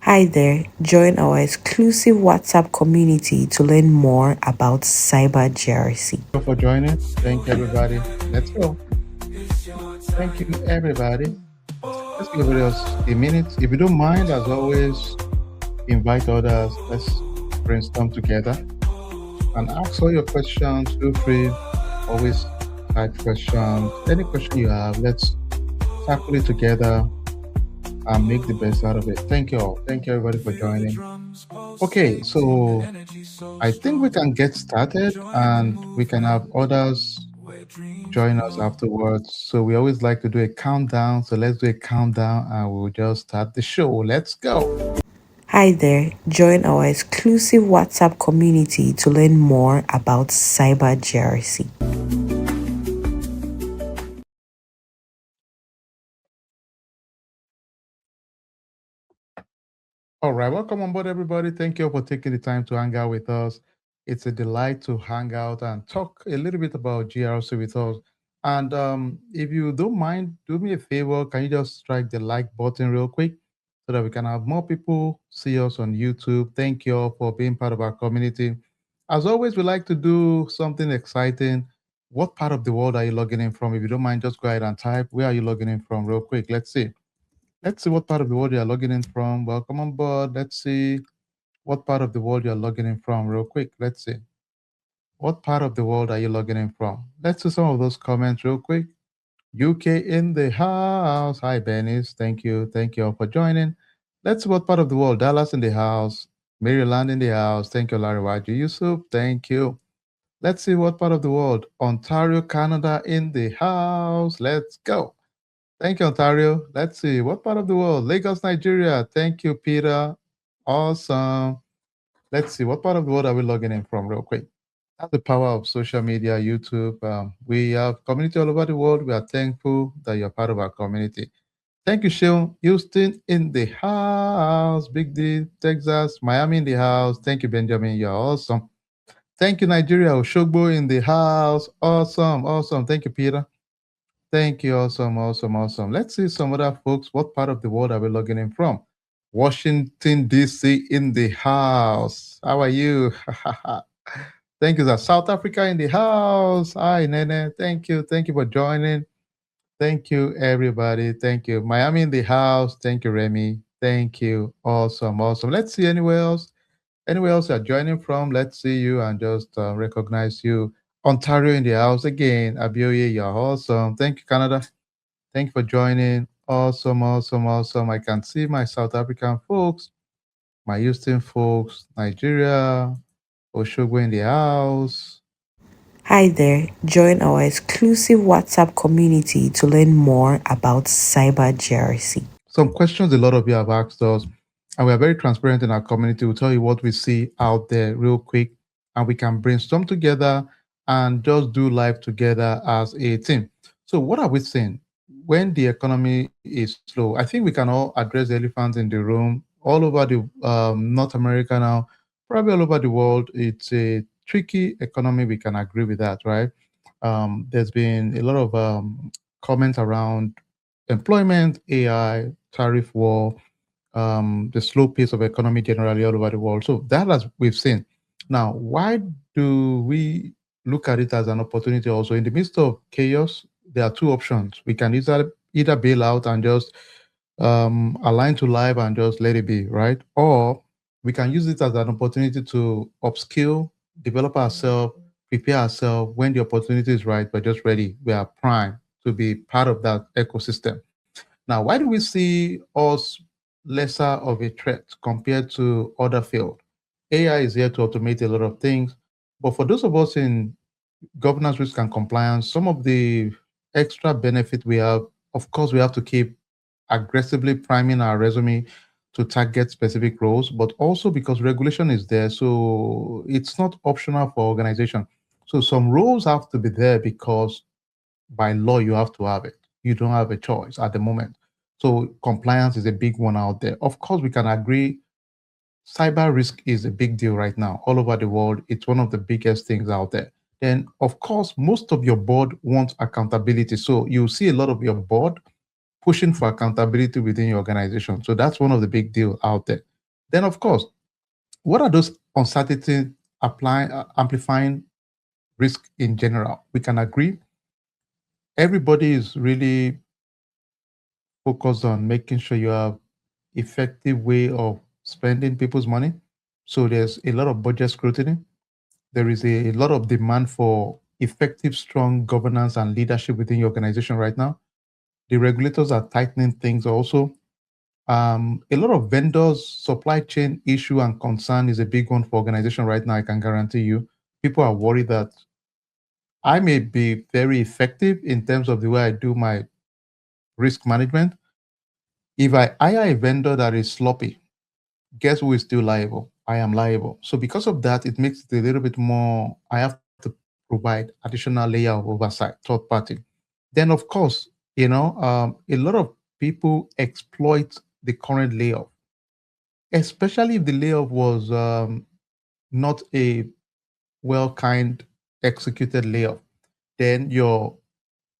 Hi there, join our exclusive WhatsApp community to learn more about cyber GRC. Thank you for joining. Thank you, everybody. Let's go. Thank you, everybody. Let's give everybody else a minute. If you don't mind, as always, invite others. Let's brainstorm together and ask all your questions. Feel free. Always type questions. Any question you have, let's tackle it together and make the best out of it. Thank you all. Thank you, everybody, for joining. Okay, so I think we can get started and we can have others join us afterwards. So we always like to do a countdown. So let's do a countdown and we'll just start the show. Let's go. Hi there, join our exclusive WhatsApp community to learn more about cyber GRC. All right, welcome on board, everybody. Thank you all for taking the time to hang out with us. It's a delight to hang out and talk a little bit about GRC with us. And if you don't mind, do me a favor. Can you just strike the like button real quick so that we can have more people see us on YouTube? Thank you all for being part of our community. As always, we like to do something exciting. What part of the world are you logging in from? If you don't mind, just go ahead and type. Where are you logging in from, real quick? Let's see. Let's see what part of the world you're logging in from. Welcome on board. Let's see what part of the world you're logging in from, real quick. Let's see. What part of the world are you logging in from? Let's see some of those comments real quick. UK in the house. Hi, Benis. Thank you. Thank you all for joining. Let's see what part of the world. Dallas in the house. Maryland in the house. Thank you, Larry Waju Yusuf. Thank you. Let's see what part of the world. Ontario, Canada in the house. Let's go. Thank you, Ontario. Let's see. What part of the world? Lagos, Nigeria. Thank you, Peter. Awesome. Let's see. What part of the world are we logging in from, real quick? That's the power of social media, YouTube. We have community all over the world. We are thankful that you're part of our community. Thank you, Sean. Houston in the house. Big D, Texas. Miami in the house. Thank you, Benjamin. You're awesome. Thank you, Nigeria. Oshogbo in the house. Awesome. Awesome. Thank you, Peter. Thank you. Awesome, awesome, awesome. Let's see some other folks. What part of the world are we logging in from? Washington, D.C. in the house. How are you? Thank you, sir. South Africa in the house. Hi, Nene. Thank you. Thank you for joining. Thank you, everybody. Thank you. Miami in the house. Thank you, Remy. Thank you. Awesome, awesome. Let's see anywhere else. Anywhere else you're joining from, let's see you and just recognize you. Ontario in the house again. Abioye, you're awesome. Thank you, Canada. Thank you for joining. Awesome, awesome, awesome. I can see my South African folks, my Houston folks, Nigeria, Oshogbo in the house. Hi there, join our exclusive WhatsApp community to learn more about cyber GRC. Some questions a lot of you have asked us, and we are very transparent in our community. We'll tell you what we see out there real quick, and we can brainstorm together and just do life together as a team. So, what are we seeing when the economy is slow? I think we can all address the elephant in the room all over the North America now, probably all over the world. It's a tricky economy. We can agree with that, right? There's been a lot of comments around employment, AI, tariff war, the slow pace of economy generally all over the world. So that as we've seen. Now, why do we look at it as an opportunity also? In the midst of chaos, there are two options. We can either bail out and just align to life and just let it be, right? Or we can use it as an opportunity to upskill, develop ourselves, prepare ourselves when the opportunity is right. We're just ready. We are prime to be part of that ecosystem. Now, why do we see us lesser of a threat compared to other fields? AI is here to automate a lot of things, but for those of us in governance, risk, and compliance, some of the extra benefit we have, of course, we have to keep aggressively priming our resume to target specific roles, but also because regulation is there, so it's not optional for organization. So some roles have to be there because by law you have to have it. You don't have a choice at the moment. So compliance is a big one out there. Of course, we can agree cyber risk is a big deal right now all over the world. It's one of the biggest things out there. Then, of course, most of your board wants accountability. So you see a lot of your board pushing for accountability within your organization. So that's one of the big deal out there. Then, of course, what are those uncertainty amplifying risk in general? We can agree everybody is really focused on making sure you have effective way of spending people's money. So there's a lot of budget scrutiny. There is a lot of demand for effective, strong governance and leadership within your organization right now. The regulators are tightening things also. A lot of vendors, supply chain issue and concern is a big one for organization right now. I can guarantee you. People are worried that I may be very effective in terms of the way I do my risk management. If I hire a vendor that is sloppy, guess who is still liable? I am liable. So because of that, it makes it a little bit more, I have to provide additional layer of oversight, third party. Then of course, a lot of people exploit the current layoff, especially if the layoff was not a well-kind executed layoff. Then your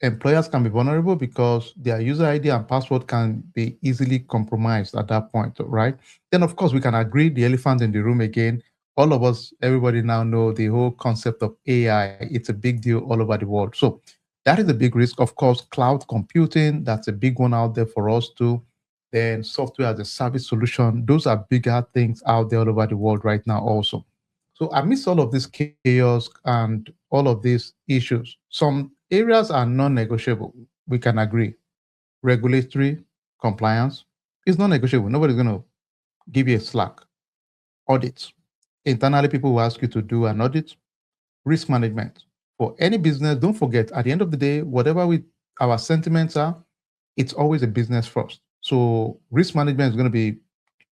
employers can be vulnerable because their user ID and password can be easily compromised at that point, right? Then, of course, we can agree the elephant in the room again. All of us, everybody now know the whole concept of AI. It's a big deal all over the world. So that is a big risk. Of course, cloud computing, that's a big one out there for us too. Then software as a service solution, those are bigger things out there all over the world right now also. So amidst all of this chaos and all of these issues, some areas are non-negotiable. We can agree. Regulatory compliance is non-negotiable. Nobody's going to give you a slack. Audits. Internally, people will ask you to do an audit. Risk management. For any business, don't forget, at the end of the day, whatever our sentiments are, it's always a business first. So risk management is going to be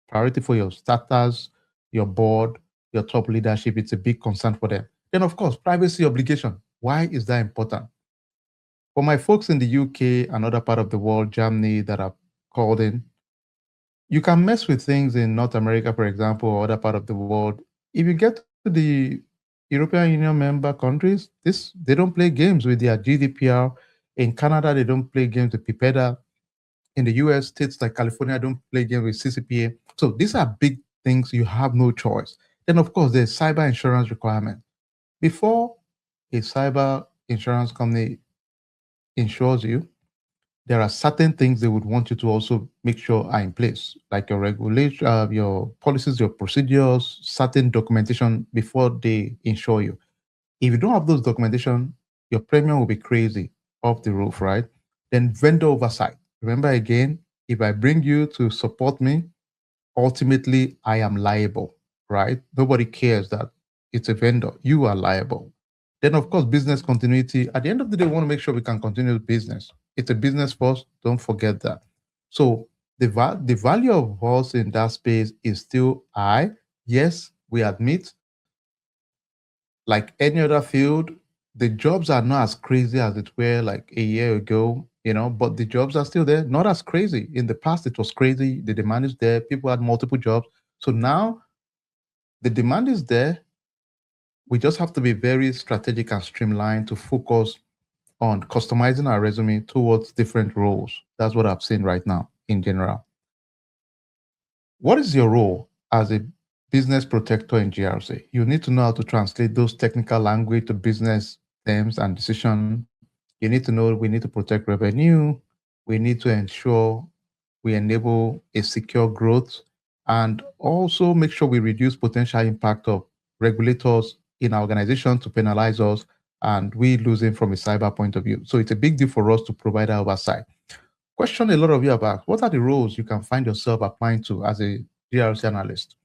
priority for your starters, your board, your top leadership. It's a big concern for them. Then, of course, privacy obligation. Why is that important? For my folks in the UK and other part of the world, Germany, that are called in, you can mess with things in North America, for example, or other part of the world. If you get to the European Union member countries, they don't play games with their GDPR. In Canada, they don't play games with PIPEDA. In the US, states like California don't play games with CCPA. So these are big things. You have no choice. Then, of course, there's cyber insurance requirement. Before a cyber insurance company insures you, there are certain things they would want you to also make sure are in place, like your regulation, your policies, your procedures, certain documentation before they insure you. If you don't have those documentation, your premium will be crazy off the roof, right? Then vendor oversight. Remember again, if I bring you to support me, ultimately I am liable, right? Nobody cares that it's a vendor. You are liable. Then, of course, business continuity. At the end of the day, we want to make sure we can continue the business. It's a business first. Don't forget that. So the value of us in that space is still high. Yes, we admit, like any other field, the jobs are not as crazy as it were like a year ago, but the jobs are still there, not as crazy. In the past, it was crazy. The demand is there. People had multiple jobs. So now the demand is there. We just have to be very strategic and streamlined to focus on customizing our resume towards different roles. That's what I've seen right now in general. What is your role as a business protector in GRC? You need to know how to translate those technical language to business terms and decision. You need to know we need to protect revenue. We need to ensure we enable a secure growth and also make sure we reduce potential impact of regulators in our organization to penalize us and we losing from a cyber point of view. So it's a big deal for us to provide that oversight. Question a lot of you about what are the roles you can find yourself applying to as a GRC analyst?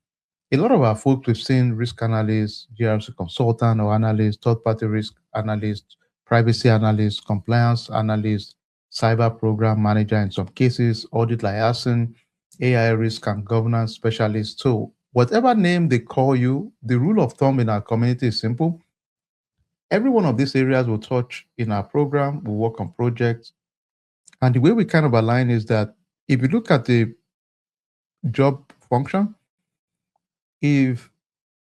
A lot of our folks we've seen risk analyst, GRC consultant or analyst, third-party risk analyst, privacy analyst, compliance analyst, cyber program manager in some cases, audit liaison, AI risk and governance specialist. So whatever name they call you, the rule of thumb in our community is simple. Every one of these areas will touch in our program, we'll work on projects. And the way we kind of align is that if you look at the job function, if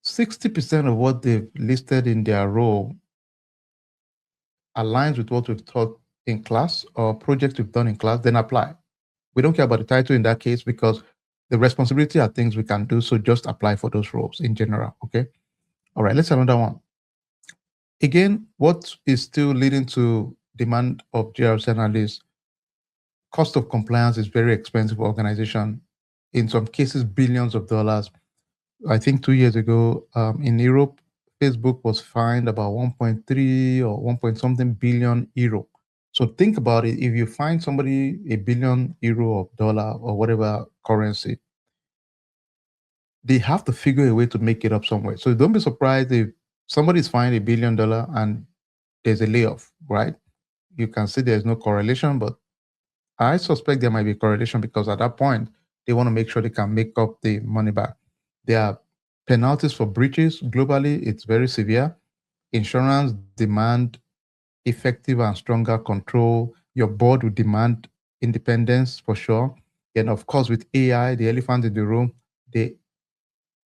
60% of what they've listed in their role aligns with what we've taught in class or projects we've done in class, then apply. We don't care about the title in that case because The responsibility are things we can do, so just apply for those roles in general. Okay. All right. Let's have another one. Again, what is still leading to demand of GRC analysts? Cost of compliance is very expensive for organization. In some cases, billions of dollars. I think 2 years ago, in Europe, Facebook was fined about 1.3 or 1 point something billion euro. So think about it. If you find somebody a billion euro or dollar or whatever currency, they have to figure a way to make it up somewhere. So don't be surprised if somebody's fined $1 billion and there's a layoff, right? You can see there's no correlation, but I suspect there might be correlation because at that point, they want to make sure they can make up the money back. There are penalties for breaches globally, it's very severe. Insurance demand effective and stronger control. Your board will demand independence for sure. And of course, with AI, the elephant in the room, they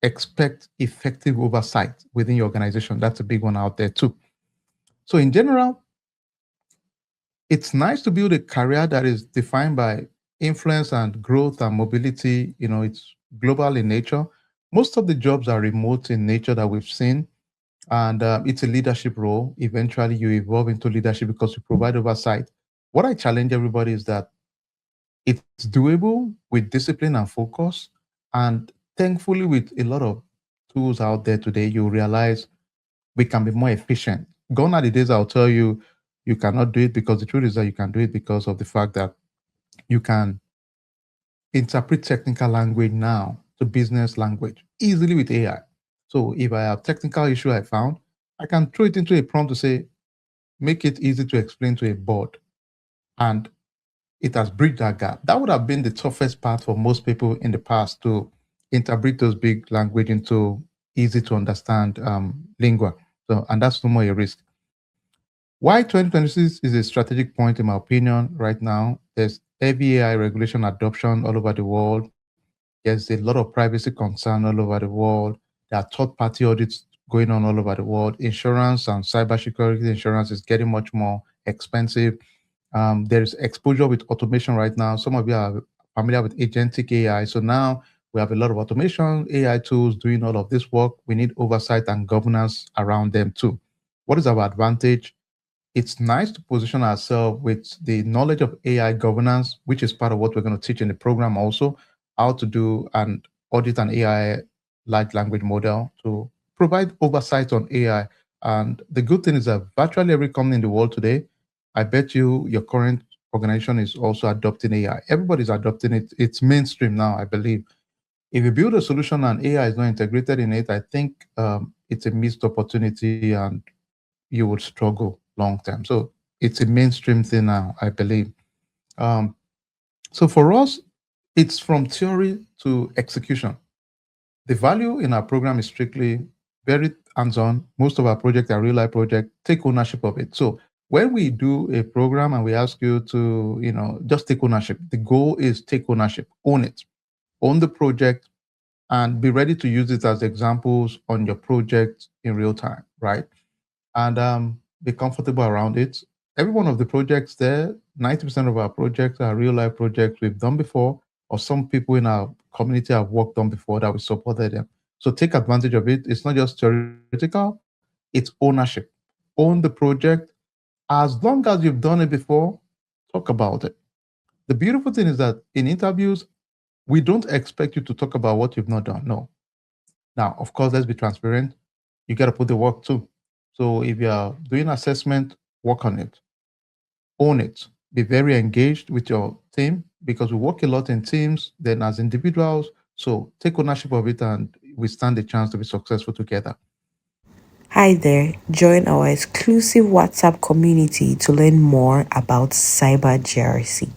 expect effective oversight within your organization. That's a big one out there too. So in general, it's nice to build a career that is defined by influence and growth and mobility. It's global in nature. Most of the jobs are remote in nature that we've seen, and it's a leadership role. Eventually, you evolve into leadership because you provide oversight. What I challenge everybody is that it's doable with discipline and focus. And thankfully, with a lot of tools out there today, you realize we can be more efficient. Gone are the days I'll tell you you cannot do it, because the truth is that you can do it because of the fact that you can interpret technical language now to business language easily with AI. So if I have technical issue I found, I can throw it into a prompt to say, make it easy to explain to a board. And it has bridged that gap. That would have been the toughest part for most people in the past, to interpret those big language into easy to understand lingua. So, and that's no more a risk. Why 2026 is a strategic point, in my opinion, right now. There's heavy AI regulation adoption all over the world. There's a lot of privacy concern all over the world. There are third party audits going on all over the world. Insurance and cybersecurity insurance is getting much more expensive. There's exposure with automation right now. Some of you are familiar with agentic AI. So now we have a lot of automation, AI tools doing all of this work. We need oversight and governance around them too. What is our advantage? It's nice to position ourselves with the knowledge of AI governance, which is part of what we're going to teach in the program also, how to do and audit an AI large language model to provide oversight on AI. And the good thing is that virtually every company in the world today, I bet you your current organization is also adopting AI. Everybody's adopting it. It's mainstream now, I believe. If you build a solution and AI is not integrated in it, I think it's a missed opportunity and you would struggle long term. So it's a mainstream thing now, I believe. Um, so for us, it's from theory to execution. The value in our program is strictly very hands-on. Most of our projects are real life projects. Take ownership of it. So when we do a program and we ask you to, just take ownership, the goal is take ownership, own it, own the project, and be ready to use it as examples on your project in real time, right? And be comfortable around it. Every one of the projects there, 90% of our projects are real life projects we've done before, or some people in our community have worked on before that we supported them. So take advantage of it. It's not just theoretical, it's ownership. Own the project. As long as you've done it before, talk about it. The beautiful thing is that in interviews, we don't expect you to talk about what you've not done. No. Now, of course, let's be transparent. You got to put the work too. So if you're doing assessment, work on it, own it, be very engaged with your team, because we work a lot in teams than as individuals. So take ownership of it and we stand a chance to be successful together. Hi there, join our exclusive WhatsApp community to learn more about Cyber GRC.